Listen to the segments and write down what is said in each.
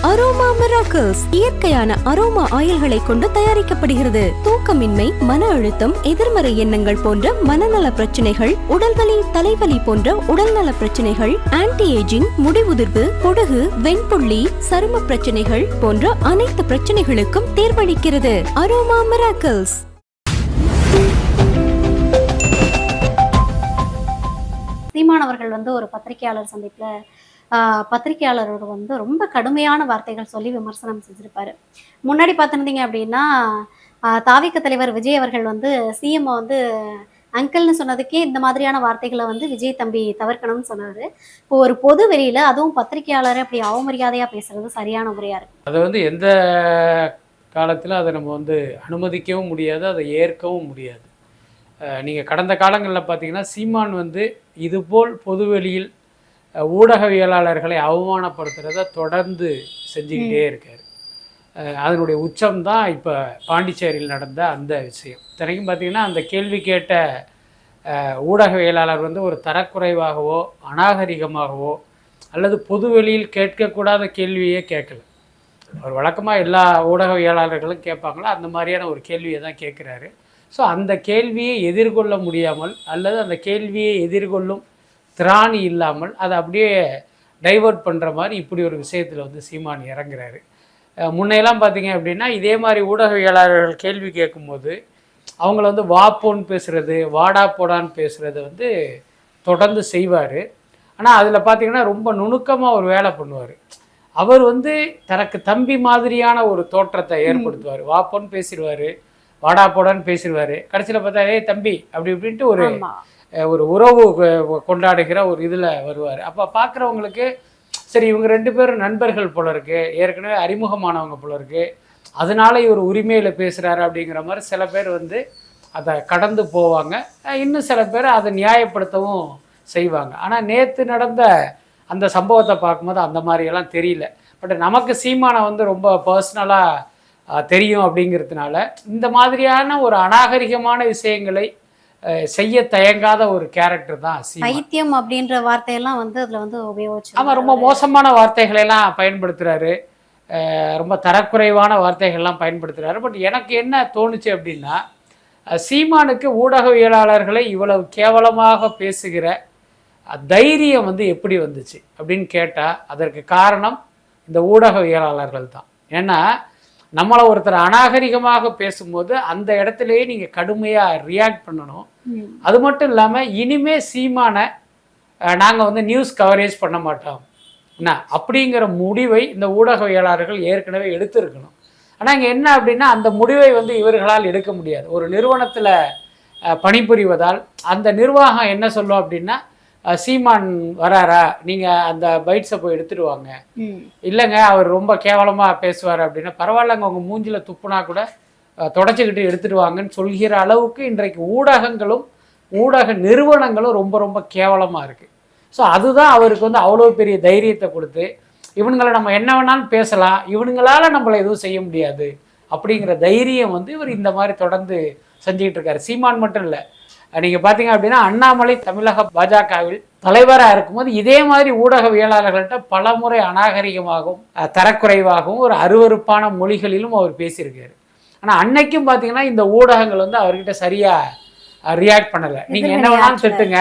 Aroma miracles இயற்கையான aroma ஆயில்களை கொண்டு தயாரிக்கப்படுகிறது. தூக்கமின்மை, மன அழுத்தம், எதிர்மறை எண்ணங்கள் போன்ற மனநல பிரச்சனைகள், உடல்வலி, தலைவலி போன்ற உடல்நல பிரச்சனைகள், ஆன்டி ஏஜிங், முடிவுதிர்வு, பொடுகு, வெண்புள்ளி, சரும பிரச்சனைகள் போன்ற அனைத்து பிரச்சனைகளுக்கும் தீர்வளிக்கிறது. Aroma miracles. சீமானவர்கள் ஒரு பத்திரிகையாளர் சந்திப்புல பத்திரிகையாளரோட ரொம்ப கடுமையான வார்த்தைகள் சொல்லி விமர்சனம் செஞ்சிருப்பாரு. முன்னாடி பார்த்துருந்தீங்க அப்படின்னா தாவிக தலைவர் விஜய் அவர்கள் சிஎம் அங்கிள்னு சொன்னதுக்கே இந்த மாதிரியான வார்த்தைகளை விஜய் தம்பி தவிர்க்கணும்னு சொன்னாரு. இப்போ ஒரு பொது வெளியில அதுவும் பத்திரிகையாளரை அப்படி அவமரியாதையா பேசுறது சரியான முறையா இருக்கு? அதை எந்த காலத்தில் அதை நம்ம அனுமதிக்கவும் முடியாது, அதை ஏற்கவும் முடியாது. நீங்கள் கடந்த காலங்களில் பார்த்தீங்கன்னா சீமான் இதுபோல் பொதுவெளியில் ஊடகவியலாளர்களை அவமானப்படுத்துகிறத தொடர்ந்து செஞ்சுக்கிட்டே இருக்கார். அதனுடைய உச்சம்தான் இப்போ பாண்டிச்சேரியில் நடந்த அந்த விஷயம். இத்தனைக்கும் பார்த்திங்கன்னா அந்த கேள்வி கேட்ட ஊடகவியலாளர் ஒரு தரக்குறைவாகவோ அநாகரிகமாகவோ அல்லது பொதுவெளியில் கேட்கக்கூடாத கேள்வியே கேட்கல. அவர் வழக்கமாக எல்லா ஊடகவியலாளர்களும் கேட்பாங்களோ அந்த மாதிரியான ஒரு கேள்வியை தான் கேட்குறாரு. ஸோ அந்த கேள்வியை எதிர்கொள்ள முடியாமல் அல்லது அந்த கேள்வியை எதிர்கொள்ளும் திராணி இல்லாமல் அதை அப்படியே டைவர்ட் பண்ணுற மாதிரி இப்படி ஒரு விஷயத்தில் சீமான் இறங்குறாரு. முன்னையெல்லாம் பார்த்தீங்க அப்படின்னா இதே மாதிரி ஊடகவியலாளர்கள் கேள்வி கேட்கும்போது அவங்கள வாப்போன்னு பேசுகிறது, வாடா போடான்னு பேசுகிறது தொடர்ந்து செய்வார். ஆனால் அதில் பார்த்திங்கன்னா ரொம்ப நுணுக்கமாக ஒரு வேலை பண்ணுவார். அவர் தனக்கு தம்பி மாதிரியான ஒரு தோற்றத்தை ஏற்படுத்துவார். வாப்போன்னு பேசிடுவார், வாடா போடான்னு பேசிடுவார். கடைசியில் பார்த்தா தம்பி அப்படி இப்படின்ட்டு ஒரு உறவு கொண்டாடுகிற ஒரு இதில் வருவார். அப்போ பார்க்குறவங்களுக்கு சரி இவங்க ரெண்டு பேரும் நண்பர்கள் போல இருக்குது, ஏற்கனவே அறிமுகமானவங்க போல இருக்குது, அதனால இவர் உரிமையில் பேசுகிறாரு அப்படிங்கிற மாதிரி சில பேர் அதை கடந்து போவாங்க. இன்னும் சில பேர் அதை நியாயப்படுத்தவும் செய்வாங்க. ஆனால் நேற்று நடந்த அந்த சம்பவத்தை பார்க்கும்போது அந்த மாதிரியெல்லாம் தெரியல. பட் நமக்கு சீமானை ரொம்ப பர்சனலாக தெரியும் அப்படிங்கிறதுனால இந்த மாதிரியான ஒரு அநாகரிகமான விஷயங்களை செய்ய தயங்காத ஒரு கேரக்டர் தான் பைத்தியம் அப்படின்ற வார்த்தையெல்லாம் அதில் உபயோகிச்சு. ஆமாம், ரொம்ப மோசமான வார்த்தைகளெல்லாம் பயன்படுத்துகிறாரு, ரொம்ப தரக்குறைவான வார்த்தைகள்லாம் பயன்படுத்துகிறாரு. பட் எனக்கு என்ன தோணுச்சு அப்படின்னா சீமானுக்கு ஊடகவியலாளர்களை இவ்வளவு கேவலமாக பேசுகிற தைரியம் எப்படி வந்துச்சு அப்படின்னு கேட்டால் அதற்கு காரணம் இந்த ஊடகவியலாளர்கள் தான். ஏன்னா நம்மளை ஒருத்தர் அநாகரிகமாக பேசும்போது அந்த இடத்துலையே நீங்கள் கடுமையாக ரியாக்ட் பண்ணணும். அது மட்டும் இல்லாமல் இனிமே சீமானை நாங்கள் நியூஸ் கவரேஜ் பண்ண மாட்டோம் என்ன அப்படிங்கிற முடிவை இந்த ஊடகவியலாளர்கள் ஏற்கனவே எடுத்திருக்கணும். ஆனால் இங்கே என்ன அப்படின்னா அந்த முடிவை இவர்களால் எடுக்க முடியாது. ஒரு நிறுவனத்தில் பணிபுரிவதால் அந்த நிர்வாகம் என்ன சொல்லும் அப்படின்னா சீமான் வராரா, நீங்கள் அந்த பைட்ஸை போய் எடுத்துட்டு வாங்க, இல்லைங்க அவர் ரொம்ப கேவலமாக பேசுவார் அப்படின்னா பரவாயில்லங்க உங்கள் மூஞ்சில் துப்புனா கூட தொடச்சிக்கிட்டு எடுத்துட்டு வாங்கன்னு சொல்கிற அளவுக்கு இன்றைக்கு ஊடகங்களும் ஊடக நிறுவனங்களும் ரொம்ப ரொம்ப கேவலமாக இருக்குது. ஸோ அதுதான் அவருக்கு அவ்வளோ பெரிய தைரியத்தை கொடுத்து இவனுங்களை நம்ம என்ன வேணாலும் பேசலாம், இவனுங்களால் நம்மளை எதுவும் செய்ய முடியாது அப்படிங்கிற தைரியம் இவர் இந்த மாதிரி தொடர்ந்து செஞ்சுக்கிட்டு இருக்காரு. சீமான் மட்டும் இல்லை, நீங்கள் பார்த்தீங்க அப்படின்னா அண்ணாமலை தமிழக பாஜகவில் தலைவராக இருக்கும்போது இதே மாதிரி ஊடகவியலாளர்கள்ட்ட பல முறை அநாகரிகமாகவும் தரக்குறைவாகவும் ஒரு அருவருப்பான மொழிகளிலும் அவர் பேசியிருக்காரு. ஆனால் அன்னைக்கும் பார்த்தீங்கன்னா இந்த ஊடகங்கள் அவர்கிட்ட சரியாக ரியாக்ட் பண்ணலை. நீங்கள் என்ன வேணாலும் திட்டுங்க,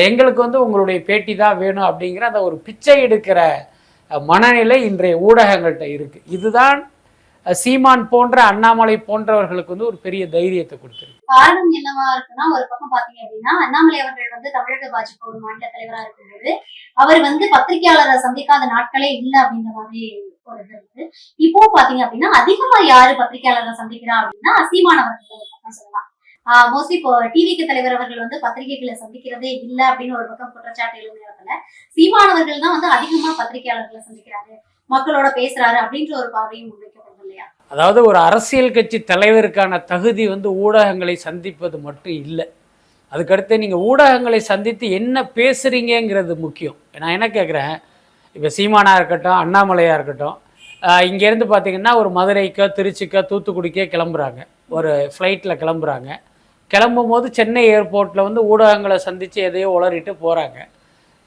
எங்களுக்கு உங்களுடைய பேட்டி தான் வேணும் அப்படிங்கிற அந்த ஒரு பிச்சை எடுக்கிற மனநிலை இன்றைய ஊடகங்கள்கிட்ட இருக்குது. இதுதான் சீமான் போன்ற அண்ணாமலை போன்றவர்களுக்கு ஒரு பெரிய தைரியத்தை கொடுத்துருக்கு. காரணம் என்னவா இருக்குன்னா, ஒரு பக்கம் பாத்தீங்க அப்படின்னா அண்ணாமலை அவர்கள் தமிழக பாஜக மாநில தலைவரா இருக்கும்போது அவர் பத்திரிகையாளரை சந்திக்காத நாட்களே இல்லை அப்படின்ற மாதிரி ஒரு இது இருக்கு. இப்போ பாத்தீங்க அப்படின்னா அதிகமா யாரு பத்திரிகையாளரை சந்திக்கிறா அப்படின்னா சீமான் அவர்கள் சொல்லலாம். மோஸ்ட்லி இப்போ டிவிக்கு தலைவர் அவர்கள் பத்திரிகைகளை சந்திக்கிறதே இல்லை அப்படின்னு ஒரு பக்கம் குற்றச்சாட்டு எழுந்த நேரத்துல சீமானவர்கள் தான் அதிகமா பத்திரிகையாளர்களை சந்திக்கிறாரு, மக்களோட பேசுறாரு அப்படின்ற ஒரு பார்வையும் முன்வைக்கப்படுது இல்லையா? அதாவது ஒரு அரசியல் கட்சி தலைவருக்கான தகுதி ஊடகங்களை சந்திப்பது மட்டும் இல்லை, அதுக்கடுத்து நீங்கள் ஊடகங்களை சந்தித்து என்ன பேசுகிறீங்கிறது முக்கியம். நான் என்ன கேட்குறேன், இப்போ சீமானாக இருக்கட்டும் அண்ணாமலையாக இருக்கட்டும், இங்கேருந்து பார்த்திங்கன்னா ஒரு மதுரைக்கோ திருச்சிக்கோ தூத்துக்குடிக்கோ கிளம்புறாங்க, ஒரு ஃப்ளைட்டில் கிளம்புறாங்க. கிளம்பும் போது சென்னை ஏர்போர்ட்டில் ஊடகங்களை சந்தித்து எதையோ உளறிட்டு போகிறாங்க.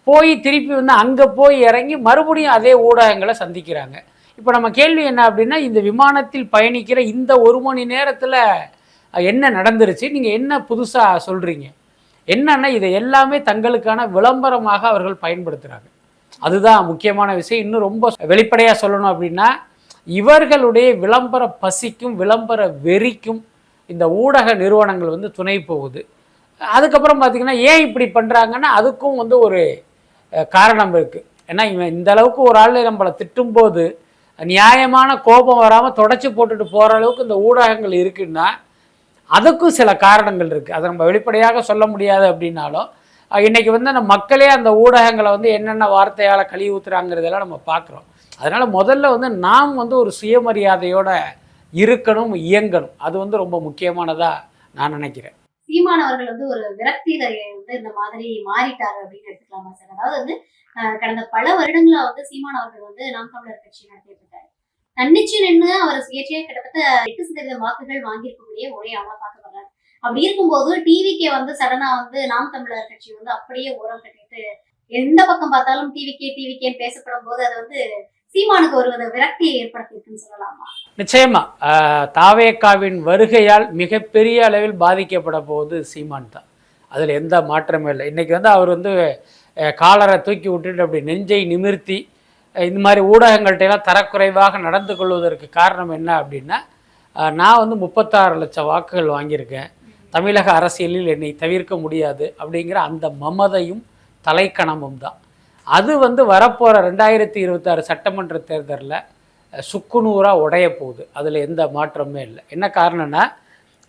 போய் திருப்பி அங்கே போய் இறங்கி மறுபடியும் அதே ஊடகங்களை சந்திக்கிறாங்க. இப்போ நம்ம கேள்வி என்ன அப்படின்னா, இந்த விமானத்தில் பயணிக்கிற இந்த 1 மணி நேரத்தில் என்ன நடந்துருச்சு, நீங்கள் என்ன புதுசாக சொல்கிறீங்க? என்னன்னா இதை எல்லாமே தங்களுக்கான விளம்பரமாக அவர்கள் பயன்படுத்துகிறாங்க. அதுதான் முக்கியமான விஷயம். இன்னும் ரொம்ப வெளிப்படையாக சொல்லணும் அப்படின்னா, இவர்களுடைய விளம்பர பசிக்கும் விளம்பர வெறிக்கும் இந்த ஊடக நிறுவனங்கள் வந்து துணை போகுது. அதுக்கப்புறம் பார்த்திங்கன்னா ஏன் இப்படி பண்ணுறாங்கன்னா அதுக்கும் வந்து ஒரு காரணம் இருக்குது. ஏன்னா இவன் இந்த அளவுக்கு ஒரு ஆள் நம்மளை திட்டும்போது நியாயமான கோபம் வராமல் தொடச்சி போட்டுட்டு போகிற அளவுக்கு இந்த ஊடகங்கள் இருக்குன்னா அதுக்கும் சில காரணங்கள் இருக்குது. அதை நம்ம வெளிப்படையாக சொல்ல முடியாது அப்படின்னாலும் இன்றைக்கி வந்து அந்த மக்களே அந்த ஊடகங்களை வந்து என்னென்ன வார்த்தையால் கழுவி ஊற்றுறாங்கிறதெல்லாம் நம்ம பார்க்குறோம். அதனால் முதல்ல வந்து நாம் வந்து ஒரு சுயமரியாதையோடு இருக்கணும், இயங்கணும். அது வந்து ரொம்ப முக்கியமானதாக நான் நினைக்கிறேன். சீமானவர்கள் வந்து ஒரு விரக்தியில வந்து இந்த மாதிரி மாறிட்டாரு அப்படின்னு எடுத்துக்கலாமா சார்? அதாவது வந்து கடந்த பல வருடங்களா வந்து சீமானவர்கள் வந்து நாம் தமிழர் கட்சி நடத்திட்டு இருக்காரு. தன்னிச்சு நின்று அவர் சுயேட்சையா கிட்டத்தட்ட 8% வாக்குகள் வாங்கியிருக்கக்கூடிய ஒரே ஆளா பார்க்கப்படுறாரு. அப்படி இருக்கும்போது டிவிக்கே வந்து சடனா வந்து நாம் தமிழர் கட்சி வந்து அப்படியே உரம் கட்டிட்டு எந்த பக்கம் பார்த்தாலும் டிவிக்கேன்னு பேசப்படும் போது அது வந்து சீமானுக்கு ஒரு விரக்தியை ஏற்படுத்தியிருக்குன்னு சொல்லலாமா? நிச்சயமா தாவேக்காவின் வருகையால் மிகப்பெரிய அளவில் பாதிக்கப்பட போவது சீமான் தான். அதில் எந்த மாற்றமே இல்லை. இன்றைக்கி வந்து அவர் வந்து காலரை தூக்கி விட்டுட்டு அப்படி நெஞ்சை நிமிர்த்தி இந்த மாதிரி ஊடகங்கள்ட்டெல்லாம் தரக்குறைவாக நடந்து கொள்வதற்கு காரணம் என்ன அப்படின்னா, நான் வந்து 36 லட்சம் வாக்குகள் வாங்கியிருக்கேன், தமிழக அரசியலில் என்னை தவிர்க்க முடியாது அப்படிங்கிற அந்த மமதையும் தலைக்கணமும் தான். அது வந்து வரப்போகிற 2026 சட்டமன்ற தேர்தலில் சுக்குநூறாக உடைய போகுது. அதில் எந்த மாற்றமே இல்லை. என்ன காரணம்னா,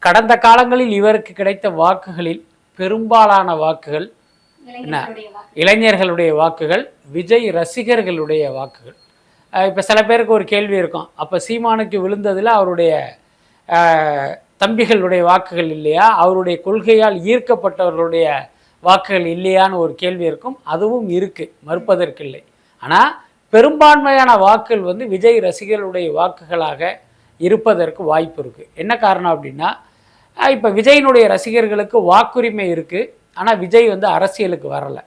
கடந்த காலங்களில் இவருக்கு கிடைத்த வாக்குகளில் பெரும்பாலான வாக்குகள் என்ன இளைஞர்களுடைய வாக்குகள், விஜய் ரசிகர்களுடைய வாக்குகள். இப்போ சில பேருக்கு ஒரு கேள்வி இருக்கும், அப்போ சீமானுக்கு விழுந்ததில் அவருடைய தம்பிகளுடைய வாக்குகள் இல்லையா, அவருடைய கொள்கையால் ஈர்க்கப்பட்டவர்களுடைய வாக்குகள் இல்லையான்னு ஒரு கேள்வி இருக்கும். அதுவும் இருக்குது, மறுப்பதற்கில்லை. ஆனால் பெரும்பான்மையான வாக்குகள் வந்து விஜய் ரசிகர்களுடைய வாக்குகளாக இருப்பதற்கு வாய்ப்பு இருக்குது. என்ன காரணம் அப்படின்னா, இப்போ விஜயினுடைய ரசிகர்களுக்கு வாக்குரிமை இருக்குது, ஆனால் விஜய் வந்து அரசியலுக்கு வரலை.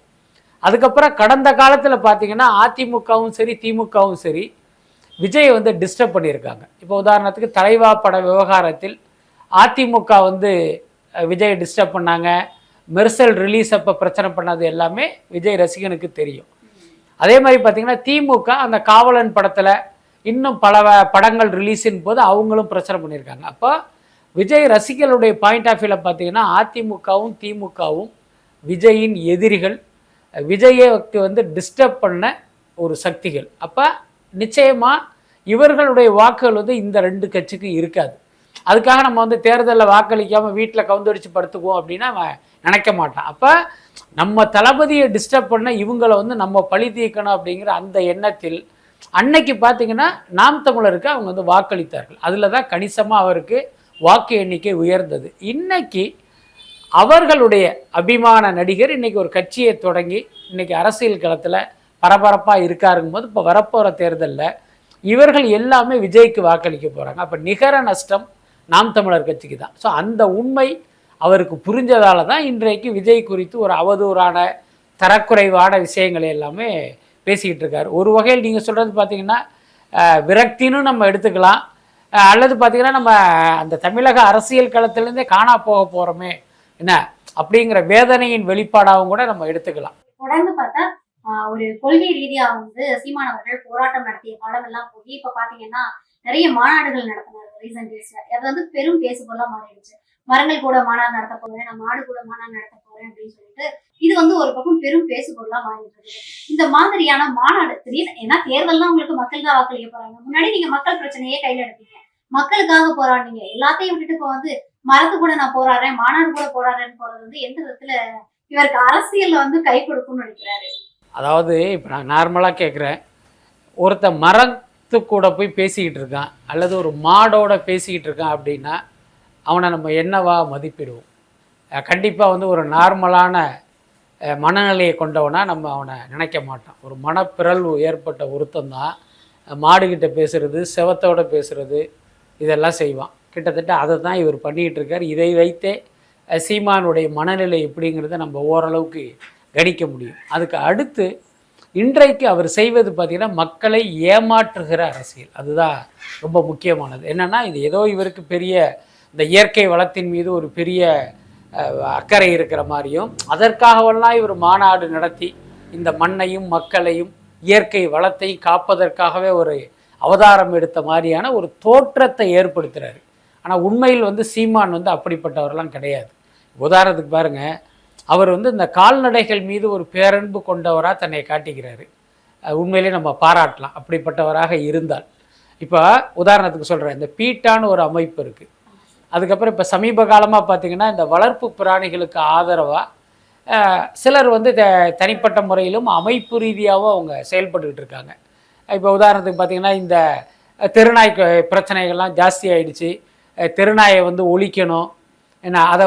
அதுக்கப்புறம் கடந்த காலத்தில் பார்த்திங்கன்னா அதிமுகவும் சரி திமுகவும் சரி விஜயை வந்து டிஸ்டர்ப் பண்ணியிருக்காங்க. இப்போ உதாரணத்துக்கு தலைவா பட விவகாரத்தில் அதிமுக வந்து விஜயை டிஸ்டர்ப் பண்ணாங்க. மெர்சல் ரிலீஸ் அப்போ பிரச்சனை பண்ணது எல்லாமே விஜய் ரசிகனுக்கு தெரியும். அதே மாதிரி பார்த்திங்கன்னா திமுக அந்த காவலன் படத்தில் இன்னும் பல படங்கள் ரிலீஸின் போது அவங்களும் பிரச்சனை பண்ணியிருக்காங்க. அப்போ விஜய் ரசிகர்களுடைய பாயிண்ட் ஆஃப் வியூவில் பார்த்திங்கன்னா அதிமுகவும் திமுகவும் விஜயின் எதிரிகள், விஜய்க்கு வந்து டிஸ்டர்ப் பண்ண ஒரு சக்திகள். அப்போ நிச்சயமாக இவர்களுடைய வாக்குகள் வந்து இந்த 2 கட்சிக்கும் இருக்காது. அதுக்காக நம்ம வந்து தேர்தலில் வாக்களிக்காமல் வீட்டில் கவுந்தடிச்சு படுத்துக்குவோம் அப்படின்னா நினைக்க மாட்டான். அப்போ நம்ம தளபதியை டிஸ்டர்ப் பண்ண இவங்களை வந்து நம்ம பழி தீர்க்கணும் அப்படிங்கிற அந்த எண்ணத்தில் அன்னைக்கு பார்த்திங்கன்னா நாம் தமிழருக்கு அவங்க வந்து வாக்களித்தார்கள். அதில் தான் கணிசமாக அவருக்கு வாக்கு எண்ணிக்கை உயர்ந்தது. இன்னைக்கு அவர்களுடைய அபிமான நடிகர் இன்றைக்கி ஒரு கட்சியை தொடங்கி இன்றைக்கி அரசியல் களத்தில் பரபரப்பாக இருக்காருங்கும் போது இப்போ வரப்போகிற தேர்தலில் இவர்கள் எல்லாமே விஜய்க்கு வாக்களிக்க போகிறாங்க. அப்போ நிகர நஷ்டம் நாம் தமிழர் கட்சிக்கு தான். ஸோ அந்த உண்மை அவருக்கு புரிஞ்சதால தான் இன்றைக்கு விஜய் குறித்து ஒரு அவதூறான தரக்குறைவான விஷயங்களை எல்லாமே பேசிக்கிட்டு இருக்காரு. ஒரு வகையில் நீங்கள் சொல்கிறது பார்த்திங்கன்னா விரக்தின்னு நம்ம எடுத்துக்கலாம், அல்லது பார்த்திங்கன்னா நம்ம அந்த தமிழக அரசியல் களத்திலேருந்தே காணா போக போகிறோமே என்ன அப்படிங்கிற வேதனையின் வெளிப்பாடாகவும் கூட நம்ம எடுத்துக்கலாம். தொடர்ந்து பார்த்தா ஒரு கொள்கை ரீதியா வந்து சீமான் அவர்கள் போராட்டம் நடத்திய காலம் எல்லாம் போய் இப்ப பாத்தீங்கன்னா நிறைய மாநாடுகள் நடத்தினார் ரீசன்ட் டேஸ்ல. அது வந்து பெரும் பேசுபொருளா மாறிடுச்சு. மரங்கள் கூட மாநாடு நடத்த போறேன், நான் மாடு கூட மாநாடு நடத்த போறேன் அப்படின்னு சொல்லிட்டு இது வந்து ஒரு பக்கம் பெரும் பேசுபொருளா மாறிட்டு இருக்கு. இந்த மாதிரியான மாநாடு திடீர்னு, ஏன்னா தேர்தல்லாம் உங்களுக்கு மக்கள் தான் வாக்களிக்க போறாங்க. முன்னாடி நீங்க மக்கள் பிரச்சனையே கையில எடுத்தீங்க, மக்களுக்காக போராடினீங்க. எல்லாத்தையும் விட்டுட்டு இப்போ வந்து மரத்து கூட நான் போராடுறேன், மாநாடு கூட போராடுறேன்னு போறது வந்து எந்த விதத்துல இவருக்கு அரசியல்ல வந்து கை கொடுக்கும்னு நினைக்கிறாரு? அதாவது இப்போ நான் நார்மலாக கேட்குறேன், ஒருத்த மரத்து கூட போய் பேசிக்கிட்டு இருக்கான் அல்லது ஒரு மாடோட பேசிக்கிட்டு இருக்கான் அப்படின்னா அவனை நம்ம என்னவா மதிப்பிடுவோம்? கண்டிப்பாக வந்து ஒரு நார்மலான மனநிலையை கொண்டவனா நம்ம அவனை நினைக்க மாட்டான். ஒரு மனப்பிறழ்வு ஏற்பட்ட ஒருத்தந்தான் மாடுகிட்ட பேசுகிறது, செவத்தோட பேசுகிறது, இதெல்லாம் செய்வான். கிட்டத்தட்ட அதை தான் இவர் பண்ணிக்கிட்டு இருக்கார். இதை வைத்தே சீமானுடைய மனநிலை எப்படிங்கிறத நம்ம ஓரளவுக்கு கணிக்க முடியும். அதுக்கு அடுத்து இன்றைக்கு அவர் செய்வது பார்த்திங்கன்னா மக்களை ஏமாற்றுகிற அரசியல். அதுதான் ரொம்ப முக்கியமானது. என்னென்னா இது ஏதோ இவருக்கு பெரிய இந்த இயற்கை வளத்தின் மீது ஒரு பெரிய அக்கறை இருக்கிற மாதிரியும், அதற்காகவெல்லாம் இவர் மாநாடு நடத்தி இந்த மண்ணையும் மக்களையும் இயற்கை வளத்தை காப்பதற்காகவே ஒரு அவதாரம் எடுத்த மாதிரியான ஒரு தோற்றத்தை ஏற்படுத்துகிறாரு. ஆனால் உண்மையில் சீமான் அப்படிப்பட்டவரெல்லாம் கிடையாது. உதாரணத்துக்கு பாருங்கள், அவர் இந்த கால்நடைகள் மீது ஒரு பேரன்பு கொண்டவராக தன்னை காட்டிக்கிறாரு. உண்மையிலே நம்ம பாராட்டலாம் அப்படிப்பட்டவராக இருந்தால். இப்போ உதாரணத்துக்கு சொல்கிறேன், இந்த பீட்டான்னு ஒரு அமைப்பு இருக்குது. அதுக்கப்புறம் இப்போ சமீப காலமாக பார்த்திங்கன்னா இந்த வளர்ப்பு பிராணிகளுக்கு ஆதரவாக சிலர் தனிப்பட்ட முறையிலும் அமைப்பு ரீதியாகவும் அவங்க செயல்பட்டுக்கிட்டு இருக்காங்க. இப்போ உதாரணத்துக்கு பார்த்திங்கன்னா இந்த தெருநாய் பிரச்சனைகள்லாம் ஜாஸ்தி ஆகிடுச்சு. தெருநாயை ஒழிக்கணும், ஏன்னா அதை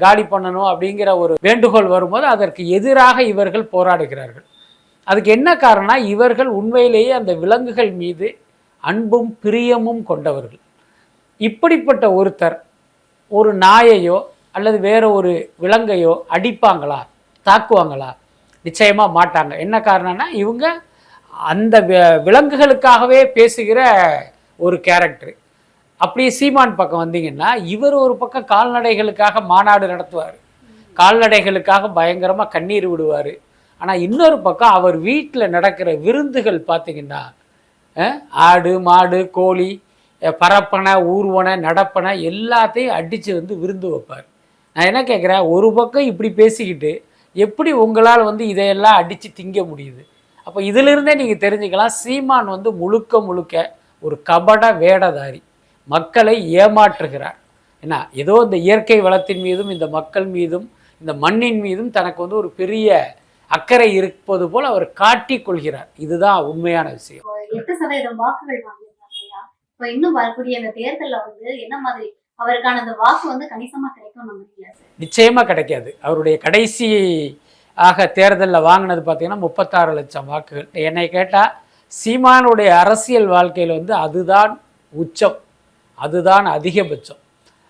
காலி பண்ணணும் அப்படிங்கிற ஒரு வேண்டுகோள் வரும்போது அதற்கு எதிராக இவர்கள் போராடுகிறார்கள். அதுக்கு என்ன காரணம்னா, இவர்கள் உண்மையிலேயே அந்த விலங்குகள் மீது அன்பும் பிரியமும் கொண்டவர்கள். இப்படிப்பட்ட ஒருத்தர் ஒரு நாயையோ அல்லது வேற ஒரு விலங்கையோ அடிப்பாங்களா, தாக்குவாங்களா? நிச்சயமாக மாட்டாங்க. என்ன காரணம்னா, இவங்க அந்த விலங்குகளுக்காகவே பேசுகிற ஒரு கேரக்டர். அப்படியே சீமான் பக்கம் வந்தீங்கன்னா, இவர் ஒரு பக்கம் கால்நடைகளுக்காக மாநாடு நடத்துவார், கால்நடைகளுக்காக பயங்கரமாக கண்ணீர் விடுவார். ஆனால் இன்னொரு பக்கம் அவர் வீட்டில் நடக்கிற விருந்துகள் பார்த்திங்கன்னா, ஆடு மாடு கோழி பரப்பனை ஊர்வனை நடப்பனை எல்லாத்தையும் அடித்து விருந்து வைப்பார். நான் என்ன கேட்குறேன், ஒரு பக்கம் இப்படி பேசிக்கிட்டு எப்படி உங்களால் இதையெல்லாம் அடித்து திங்க முடியுது? அப்போ இதிலிருந்தே நீங்கள் தெரிஞ்சுக்கலாம், சீமான் முழுக்க முழுக்க ஒரு கபட வேடதாரி, மக்களை ஏமாற்றுகிறார். ஏன்னா ஏதோ இந்த இயற்கை வளத்தின் மீதும் இந்த மக்கள் மீதும் இந்த மண்ணின் மீதும் தனக்கு ஒரு பெரிய அக்கறை இருப்பது போல் அவர் காட்டிக் கொள்கிறார். இதுதான் உண்மையான விஷயம். 8% வாக்குகள் வாங்கியிருக்காங்க. இப்போ இன்னும் வரக்கூடிய அந்த தேர்தலில் என்ன மாதிரி அவருக்கான அந்த வாக்கு கணிசமா கிடைக்கும் நம்புறீங்களா? நிச்சயமா கிடைக்காது. அவருடைய கடைசி தேர்தலில் வாங்கினது பார்த்தீங்கன்னா 36 லட்சம் வாக்குகள். என்னை கேட்டால் சீமானுடைய அரசியல் வாழ்க்கையில் அதுதான் உச்சம், அதுதான் அதிகபட்சம்.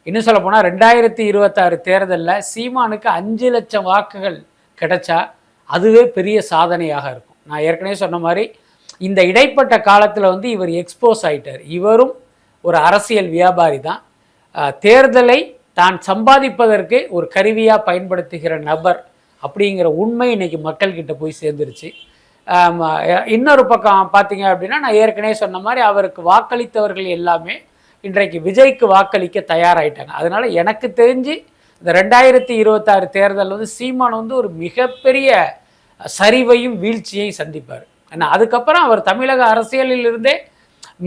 இன்னும் சொல்ல போனால் 2026 தேர்தலில் சீமானுக்கு 5 லட்சம் வாக்குகள் கிடைச்சா அதுவே பெரிய சாதனையாக இருக்கும். நான் ஏற்கனவே சொன்ன மாதிரி இந்த இடைப்பட்ட காலத்தில் இவர் எக்ஸ்போஸ் ஆகிட்டார். இவரும் ஒரு அரசியல் வியாபாரி தான். தேர்தலை தான் சம்பாதிப்பதற்கு ஒரு கருவியாக பயன்படுத்துகிற நபர் அப்படிங்கிற உண்மை இன்றைக்கி மக்கள்கிட்ட போய் சேர்ந்துருச்சு. இன்னொரு பக்கம் பார்த்தீங்க அப்படின்னா, நான் ஏற்கனவே சொன்ன மாதிரி அவருக்கு வாக்களித்தவர்கள் எல்லாமே இன்றைக்கு விஜய்க்கு வாக்களிக்க தயாராகிட்டாங்க. அதனால் எனக்கு தெரிஞ்சு இந்த 2026 தேர்தல் சீமான் ஒரு மிகப்பெரிய சரிவையும் வீழ்ச்சியையும் சந்திப்பார். ஏன்னா அதுக்கப்புறம் அவர் தமிழக அரசியலிலிருந்தே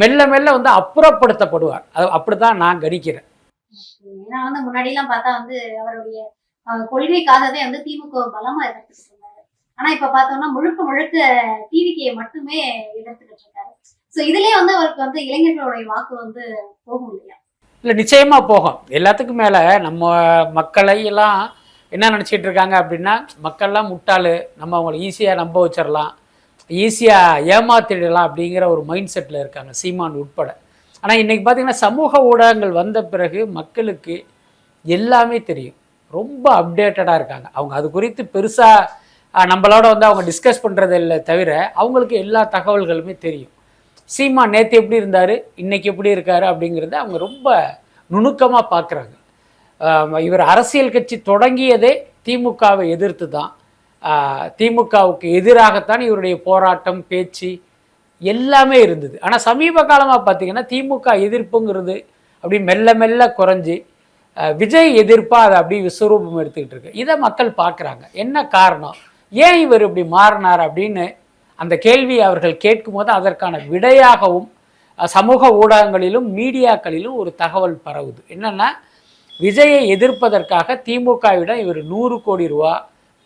மெல்ல மெல்ல அப்புறப்படுத்தப்படுவார். அது அப்படித்தான் நான் கணிக்கிறேன். ஏன்னா முன்னாடியெல்லாம் பார்த்தா அவருடைய கொள்கைக்காகவே திமுக பலமா எதிர்த்துட்டு இருந்தாரு. ஆனா இப்ப பார்த்தோம்னா முழுக்க முழுக்க டிவிகே மட்டுமே எதிர்த்துக்கிட்டு இருக்காரு. சோ இதுலயே அவருக்கு இளைஞர்களுடைய வாக்கு போகும் இல்லையா? இல்லை, நிச்சயமா போகும். எல்லாத்துக்கும் மேல நம்ம மக்களை எல்லாம் என்ன நினச்சிக்கிட்டு இருக்காங்க அப்படின்னா, மக்கள்லாம் முட்டாளு, நம்ம அவங்களை ஈஸியாக நம்ப வச்சிடலாம், ஈஸியாக ஏமாத்திடலாம் அப்படிங்கிற ஒரு மைண்ட் செட்டில் இருக்காங்க, சீமான் உட்பட. ஆனால் இன்றைக்கி பார்த்திங்கன்னா சமூக ஊடகங்கள் வந்த பிறகு மக்களுக்கு எல்லாமே தெரியும், ரொம்ப அப்டேட்டடாக இருக்காங்க. அவங்க அது குறித்து பெருசாக நம்மளோட அவங்க டிஸ்கஸ் பண்ணுறது இல்லை தவிர அவங்களுக்கு எல்லா தகவல்களுமே தெரியும். சீமான் நேற்று எப்படி இருந்தார், இன்றைக்கி எப்படி இருக்கார் அப்படிங்கிறத அவங்க ரொம்ப நுணுக்கமாக பார்க்குறாங்க. இவர் அரசியல் கட்சி தொடங்கியதே திமுகவை எதிர்த்து தான். திமுகவுக்கு எதிராகத்தான் இவருடைய போராட்டம் பேச்சு எல்லாமே இருந்தது. ஆனால் சமீப காலமாக பார்த்திங்கன்னா திமுக எதிர்ப்புங்கிறது அப்படி மெல்ல மெல்ல குறைஞ்சி விஜய் எதிர்ப்பாக அதை அப்படி விஸ்வரூபம் எடுத்துக்கிட்டு இருக்கு. இதை மக்கள் பார்க்குறாங்க. என்ன காரணம், ஏன் இவர் இப்படி மாறினார் அப்படின்னு அந்த கேள்வி அவர்கள் கேட்கும்போது அதற்கான விடையாகவும் சமூக ஊடகங்களிலும் மீடியாக்களிலும் ஒரு தகவல் பரவுது. என்னென்னா, விஜயை எதிர்ப்பதற்காக திமுகவிடம் இவர் 100 கோடி ரூபா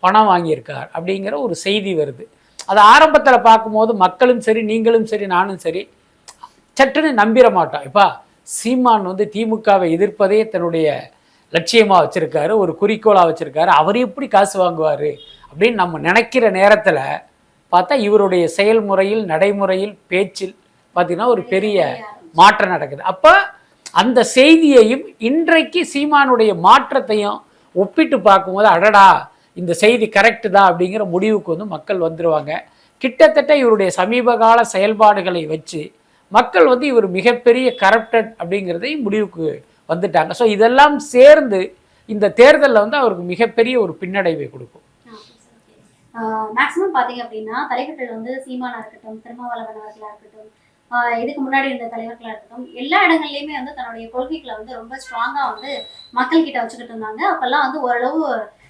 பணம் வாங்கியிருக்கார் அப்படிங்கிற ஒரு செய்தி வருது. அது ஆரம்பத்தில் பார்க்கும்போது மக்களும் சரி, நீங்களும் சரி, நானும் சரி சட்டுன்னு நம்பிட மாட்டோம். இப்போ சீமான் திமுகவை எதிர்ப்பதே தன்னுடைய லட்சியமாக வச்சுருக்காரு, ஒரு குறிக்கோளாக வச்சுருக்காரு, அவர் எப்படி காசு வாங்குவார் அப்படின்னு நம்ம நினைக்கிற நேரத்தில் பார்த்தா இவருடைய செயல்முறையில், நடைமுறையில், பேச்சில் பார்த்திங்கன்னா ஒரு பெரிய மாற்றம் நடக்குது. அப்போ அந்த செய்தியையும் இன்றைக்கு சீமானுடைய மாற்றத்தையும் ஒப்பிட்டு பார்க்கும்போது, அடடா இந்த செய்தி கரெக்டு தான் அப்படிங்கிற முடிவுக்கு மக்கள் வந்துடுவாங்க. கிட்டத்தட்ட இவருடைய சமீப கால செயல்பாடுகளை வச்சு மக்கள் வந்து இவர் மிகப்பெரிய கரப்டட் அப்படிங்கிறதை முடிவுக்கு வந்துட்டாங்க. ஸோ இதெல்லாம் சேர்ந்து இந்த தேர்தலில் வந்து அவருக்கு மிகப்பெரிய ஒரு பின்னடைவை கொடுக்கும். மேக்சிமம் பாத்தீங்க அப்படின்னா தலைவர்கள் வந்து சீமானா இருக்கட்டும், திருமாவளவன் அவர்களா இருக்கட்டும், இதுக்கு முன்னாடி இருந்த தலைவர்களா இருக்கட்டும், எல்லா இடங்கள்லயுமே வந்து தன்னுடைய கொள்கைகளை வந்து ரொம்ப ஸ்ட்ராங்கா வந்து மக்கள் கிட்ட வச்சுக்கிட்டு இருந்தாங்க. அப்பெல்லாம் வந்து ஓரளவு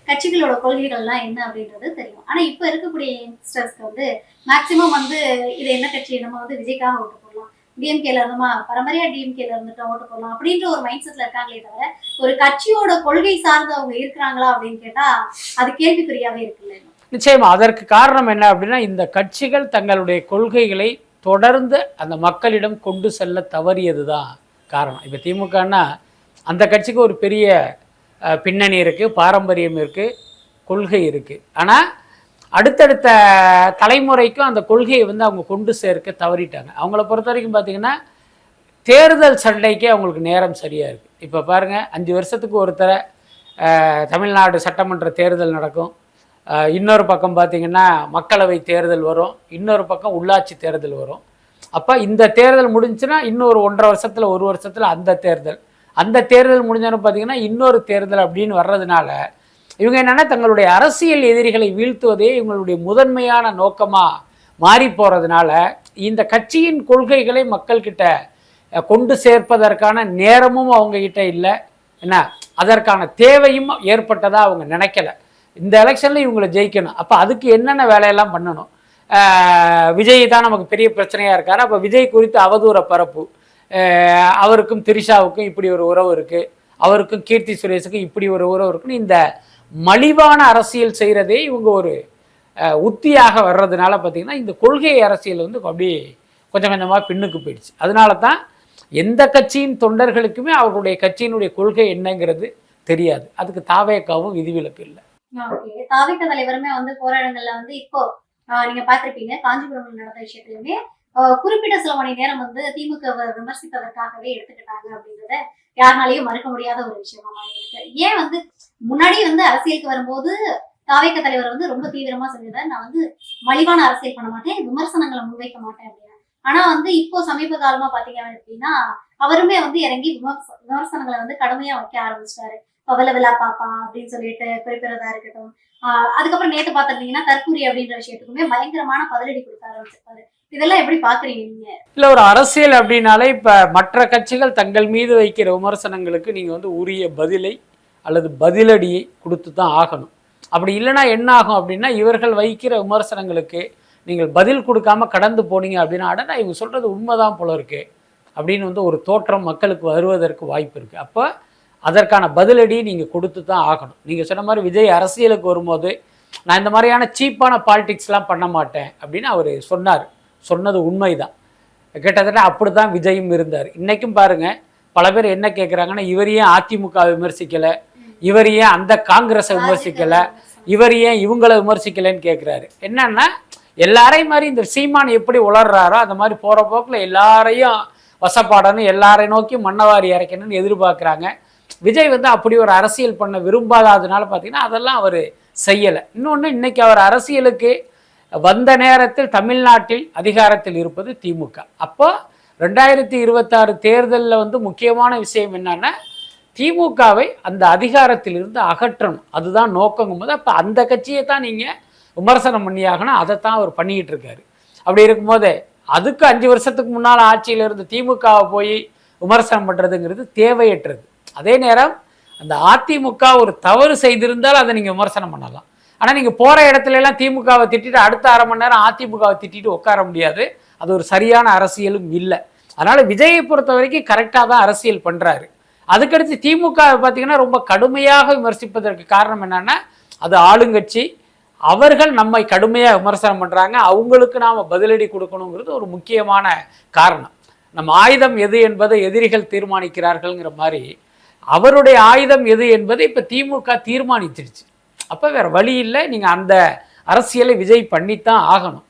கட்சிகளோட கொள்கைகள்லாம் என்ன அப்படின்றது தெரியும். ஆனா இப்ப இருக்கக்கூடிய யங்ஸ்டர்ஸ்க்கு வந்து மேக்சிமம் வந்து இது என்ன கட்சி, நம்ம வந்து விஜய்க்காக ஓட்டு போடலாம், டிஎம்கேல இருந்தோமா பரம்பரையா டிஎம்கேல இருந்துட்டு ஓட்டு போடலாம் அப்படின்ற ஒரு மைண்ட் செட்ல இருக்காங்களே தவிர ஒரு கட்சியோட கொள்கை சார்ந்து அவங்க இருக்கிறாங்களா அப்படின்னு கேட்டா அது கேள்விக்குறியாவே இருக்குல்ல. நிச்சயமா அதற்கு காரணம் என்ன அப்படின்னா, இந்த கட்சிகள் தங்களுடைய கொள்கைகளை தொடர்ந்து அந்த மக்களிடம் கொண்டு செல்ல தவறியது தான் காரணம். இப்போ திமுகன்னா அந்த கட்சிக்கு ஒரு பெரிய பின்னணி இருக்குது, பாரம்பரியம் இருக்குது, கொள்கை இருக்குது. ஆனால் அடுத்தடுத்த தலைமுறைக்கும் அந்த கொள்கையை வந்து அவங்க கொண்டு சேர்க்க தவறிட்டாங்க. அவங்கள பொறுத்த வரைக்கும் பார்த்திங்கன்னா தேர்தல் சண்டைக்கே அவங்களுக்கு நேரம் சரியாக இருக்குது. இப்போ பாருங்கள், 5 வருஷத்துக்கு ஒருத்தர தமிழ்நாடு சட்டமன்ற தேர்தல் நடக்கும், இன்னொரு பக்கம் பார்த்திங்கன்னா மக்களவை தேர்தல் வரும், இன்னொரு பக்கம் உள்ளாட்சி தேர்தல் வரும். அப்போ இந்த தேர்தல் முடிஞ்சுன்னா இன்னொரு 1.5 வருஷத்தில் 1 வருஷத்தில் அந்த தேர்தல் முடிஞ்சோன்னு பார்த்திங்கன்னா இன்னொரு தேர்தல் அப்படின்னு வர்றதுனால இவங்க என்னென்னா தங்களுடைய அரசியல் எதிரிகளை வீழ்த்துவதே இவங்களுடைய முதன்மையான நோக்கமாக மாறி போகிறதுனால இந்த கட்சியின் கொள்கைகளை மக்கள்கிட்ட கொண்டு சேர்ப்பதற்கான நேரமும் அவங்கக்கிட்ட இல்லை, என்ன அதற்கான தேவையும் ஏற்பட்டதாக அவங்க நினைக்கல. இந்த எலெக்ஷனில் இவங்களை ஜெயிக்கணும், அப்போ அதுக்கு என்னென்ன வேலையெல்லாம் பண்ணணும். விஜய் தான் நமக்கு பெரிய பிரச்சனையாக இருக்கார், அப்போ விஜய் குறித்து அவதூற பரப்பு, அவருக்கும் திரிஷாவுக்கும் இப்படி ஒரு உறவு இருக்குது, அவருக்கும் கீர்த்தி சுரேஷுக்கும் இப்படி ஒரு உறவு இருக்குன்னு இந்த மலிவான அரசியல் செய்கிறதே இவங்க ஒரு உத்தியாக வர்றதுனால பார்த்திங்கன்னா இந்த கொள்கை அரசியல் வந்து அப்படியே கொஞ்சம் கொஞ்சமாக பின்னுக்கு போயிடுச்சு. அதனால தான் எந்த கட்சியின் தொண்டர்களுக்குமே அவர்களுடைய கட்சியினுடைய கொள்கை என்னங்கிறது தெரியாது. அதுக்கு தாவேக்காவும் விதிவிலக்கு இல்லை. தாவேக்கா தலைவருமே வந்து போராட்டங்கள்ல வந்து இப்போ நீங்க பார்த்திருப்பீங்க, காஞ்சிபுரம் நடந்த விஷயத்திலுமே குறிப்பிட்ட சில மணி நேரம் வந்து திமுக விமர்சிப்பதற்காகவே எடுத்துக்கிட்டாங்க அப்படின்றத யாருனாலையும் மறுக்க முடியாத ஒரு விஷயமா மாறி இருக்கு. ஏன் வந்து முன்னாடி வந்து அரசியலுக்கு வரும்போது தாவேக்கா தலைவர் வந்து ரொம்ப தீவிரமா சொல்லியிருந்தாரு, நான் வந்து மலிவான அரசியல் பண்ண மாட்டேன், விமர்சனங்களை முன்வைக்க மாட்டேன் அப்படின்னு. ஆனா வந்து இப்போ சமீப காலமா பாத்தீங்க அப்படின்னா அவருமே வந்து இறங்கி விமர்சனங்களை வந்து கடுமையா வைக்க ஆரம்பிச்சிட்டாரு. பவல விழா பாப்பா அப்படின்னு சொல்லிட்டு குறிப்பிடறதா இருக்கட்டும். அதுக்கப்புறம் நேத்து பாத்துட்டீங்கன்னா தற்கூரி அப்படின்ற விஷயத்துக்குமே பயங்கரமான பதிலடி கொடுக்க ஆரம்பிச்சிருப்பாரு. இதெல்லாம் எப்படி பாக்குறீங்க நீங்க? இல்ல, ஒரு அரசியல் அப்படின்னாலே இப்ப மற்ற கட்சிகள் தங்கள் மீது வைக்கிற விமர்சனங்களுக்கு நீங்க வந்து உரிய பதிலை அல்லது பதிலடியை கொடுத்து தான் ஆகணும். அப்படி இல்லைன்னா என்ன ஆகும் அப்படின்னா, இவர்கள் வைக்கிற விமர்சனங்களுக்கு நீங்கள் பதில் கொடுக்காம கடந்து போனீங்க அப்படின்னா, அடனா இவங்க சொல்றது உண்மைதான் போல இருக்கு அப்படின்னு வந்து ஒரு தோற்றம் மக்களுக்கு வருவதற்கு வாய்ப்பு இருக்கு. அப்போ அதற்கான பதிலடி நீங்கள் கொடுத்து தான் ஆகணும். நீங்கள் சொன்ன மாதிரி விஜய் அரசியலுக்கு வரும்போது நான் இந்த மாதிரியான சீப்பான பாலிடிக்ஸ்லாம் பண்ண மாட்டேன் அப்படின்னு அவர் சொன்னது உண்மைதான். கிட்டத்தட்ட அப்படி தான் விஜயும் இருந்தார். இன்றைக்கும் பாருங்கள், பல பேர் என்ன கேட்குறாங்கன்னா, இவர் ஏன் அதிமுக விமர்சிக்கலை, இவர் ஏன் அந்த காங்கிரஸை விமர்சிக்கலை, இவர் ஏன் இவங்களை விமர்சிக்கலைன்னு கேட்குறாரு. என்னன்னா, எல்லாரையும் மாதிரி இந்த சீமான் எப்படி உளர்றாரோ அந்த மாதிரி போகிற போக்கில் எல்லாரையும் வசப்பாடணும், எல்லாரையும் நோக்கி மண்ணவாரி இறக்கணும்னு எதிர்பார்க்குறாங்க. விஜய் வந்து அப்படி ஒரு அரசியல் பண்ண விரும்பாததுனால பார்த்தீங்கன்னா அதெல்லாம் அவர் செய்யலை. இன்னொன்று, இன்னைக்கு அவர் அரசியலுக்கு வந்த நேரத்தில் தமிழ்நாட்டில் அதிகாரத்தில் இருப்பது திமுக. அப்போ 2026 தேர்தலில் வந்து முக்கியமான விஷயம் என்னன்னா, திமுகவை அந்த அதிகாரத்திலிருந்து அகற்றணும், அதுதான் நோக்கங்கும் போது அப்போ அந்த கட்சியை தான் நீங்கள் விமர்சனம் பண்ணியாகணும். அதைத்தான் அவர் பண்ணிக்கிட்டு இருக்காரு. அப்படி இருக்கும்போது அதுக்கு 5 வருஷத்துக்கு முன்னால் ஆட்சியில் இருந்து திமுகவை போய் விமர்சனம் பண்ணுறதுங்கிறது தேவையற்றது. அதே நேரம் அந்த அதிமுக ஒரு தவறு செய்திருந்தால் அதை நீங்கள் விமர்சனம் பண்ணலாம். ஆனால் நீங்கள் போகிற இடத்துல எல்லாம் திமுகவை திட்டிட்டு அடுத்த அரை மணி நேரம் அதிமுகவை திட்டிட்டு உட்கார முடியாது. அது ஒரு சரியான அரசியலும் இல்லை. அதனால் விஜயை பொறுத்த வரைக்கும் கரெக்டாக தான் அரசியல் பண்ணுறாரு. அதுக்கடுத்து திமுக பார்த்தீங்கன்னா ரொம்ப கடுமையாக விமர்சிப்பதற்கு காரணம் என்னென்னா, அது ஆளுங்கட்சி, அவர்கள் நம்மை கடுமையாக விமர்சனம் பண்ணுறாங்க, அவங்களுக்கு நாம் பதிலடி கொடுக்கணுங்கிறது ஒரு முக்கியமான காரணம். நம்ம ஆயுதம் எது என்பதை எதிரிகள் தீர்மானிக்கிறார்கள்ங்கிற மாதிரி அவருடைய ஆயுதம் எது என்பதை இப்போ திமுக தீர்மானிச்சிருச்சு. அப்போ வேறு வழி இல்லை, நீங்கள் அந்த அரசியலை விஜய் பண்ணித்தான் ஆகணும்.